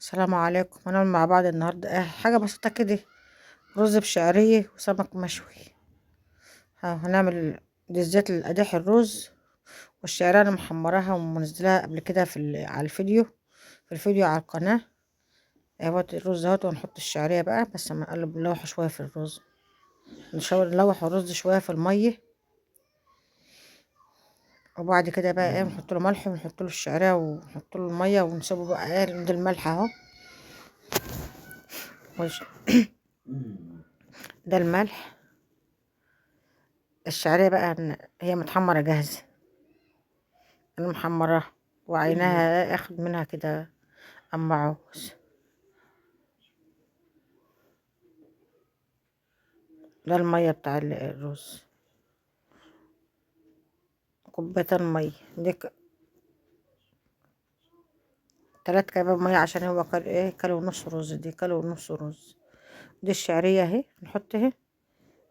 السلام عليكم. هنعمل مع بعض النهاردة حاجة بسيطة كده، رز بشعرية وسمك مشوي. هنعمل دي الزيت لقداح الرز، والشعرية انا محمراها ومنزلاها قبل كده على الفيديو، على القناة اهوت. الرز اهوت، ونحط الشعرية بقى، بس ما نقلب نلوح شوية في الرز، نلوح الرز شوية في المية، وبعد كده بقى نحط له ملح، ونحط له الشعرية، ونحط له المية، ونسيبه بقى عند الملح اهو. ده الملح. الشعرية بقى هي متحمرة جاهزة، انا محمراها وعيناها، اخد منها كده اما عاوز. ده المية بتاع الرز، كوبايتين مية. دي 3 كوبايات مية، عشان هو كيلو ونص رز. دي كيلو ونص رز. دي الشعرية اهي، نحطها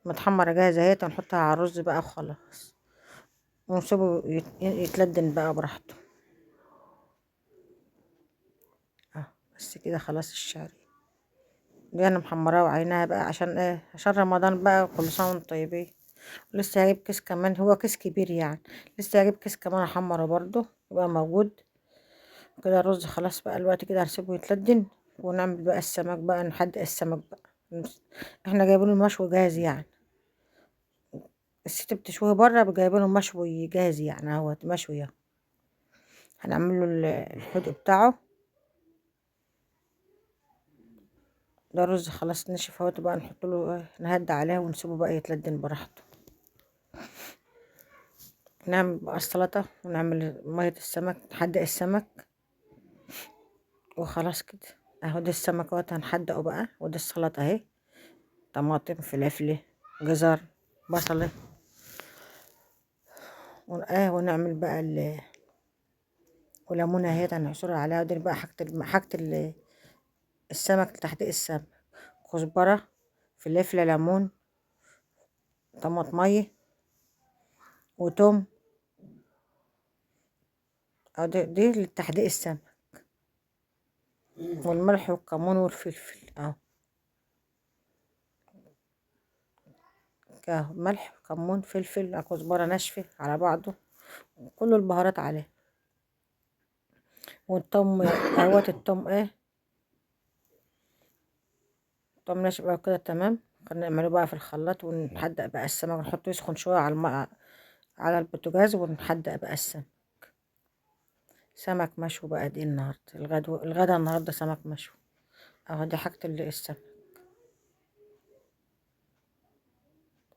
متحمرة جاهزة اهي، نحطها على الرز بقى وخلاص، ونسيبه يتلدن بقى براحته. بس كده خلاص. الشعرية دي انا محمراها وعيناها بقى، عشان رمضان بقى، كل سنة وانتم طيبين. لسه هجيب كيس كمان، هو كيس كبير يعني، لسه هجيب كيس كمان احمره برضو يبقى موجود كده. الرز خلاص بقى الوقت كده، هنسيبه يتلدن، ونعمل بقى السمك بقى، نحدق السمك بقى. احنا جايبينه مشوي جاهز يعني، الست بتشويه بره، جايبينه مشوي جاهز يعني، اهو مشوي اهو. هنعمل له الحدق بتاعه. ده الرز خلاص نشف اهوت بقى، نحط له نهدى عليه، ونسيبه بقى يتلدن براحته. نعمل بقى السلطة، ونعمل مية السمك، نحدق السمك وخلاص كده. اهو ده السمك اهوت، هنحدقه بقى. وده السلطة اهي، طماطم، فلفل، جزر، بصلة، ونعمل بقى وليمونة اهي هنعصرها عليها. ودي بقى حاجة السمك، تحديق السمك: كزبرة، فلفل، ليمون، طماطمية، وتوم. أو دي لتحديق السمك، والملح والكمون والفلفل اهو. ملح، كمون، فلفل، كزبرة ناشفة على بعضه، كل البهارات عليه. والثوم اهوت، الثوم الثوم ناشف بقى كده تمام. نعمله بقى في الخلاط، ونحدق بقى السمك، نحطه يسخن شوية على البوتاجاز، ونحدق بقى السمك. سمك مشوي بقى. دي النهارده الغدا النهارده سمك مشوي اهو. دي حاجة السمك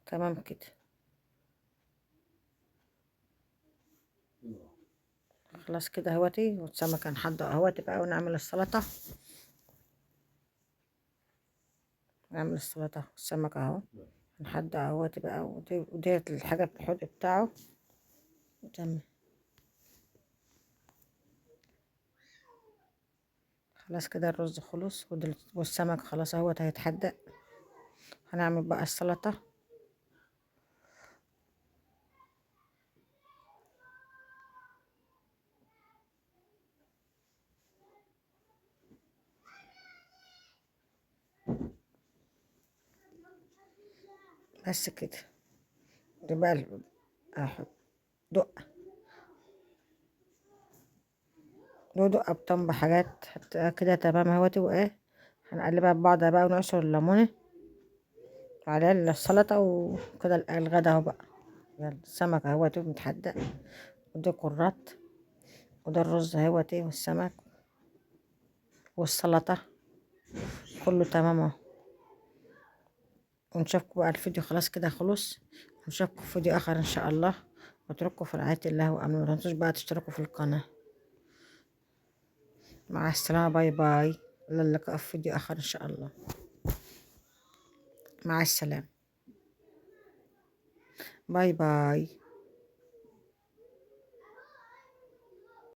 تمام كده. خلاص كده اهوتي، والسمك هنحضر اهوتي بقى، ونعمل السلطة. نعمل السلطة والسمك اهو، نحضر اهوتي بقى. وديت الحاجة الحدق بتاعه تمام. خلاص كده الرز خلص، والسمك خلاص اهوت هيتحدق. هنعمل بقى السلطة. بس كده. دي بقى احط دقة، دقة بطنب حاجات كده تمام اهوتي. هنقلبها ببعض بقى، ونعصر الليمونة على السلطة، وكده الغدا اهو بقى. يلا السمك اهوتي متحدق، ودي كرات، وده الرز اهوتي، والسمك، والسلطة، كله تمام اهو. ونشوفكم بقى الفيديو خلاص كده خلص. ونشوفكم في فيديو اخر ان شاء الله. واتركوا في رعاية الله وامن. متنسوش بقى تشتركوا في القناة. مع السلامة، باي باي. إلى اللقاء في فيديو اخر ان شاء الله. مع السلامة، باي باي.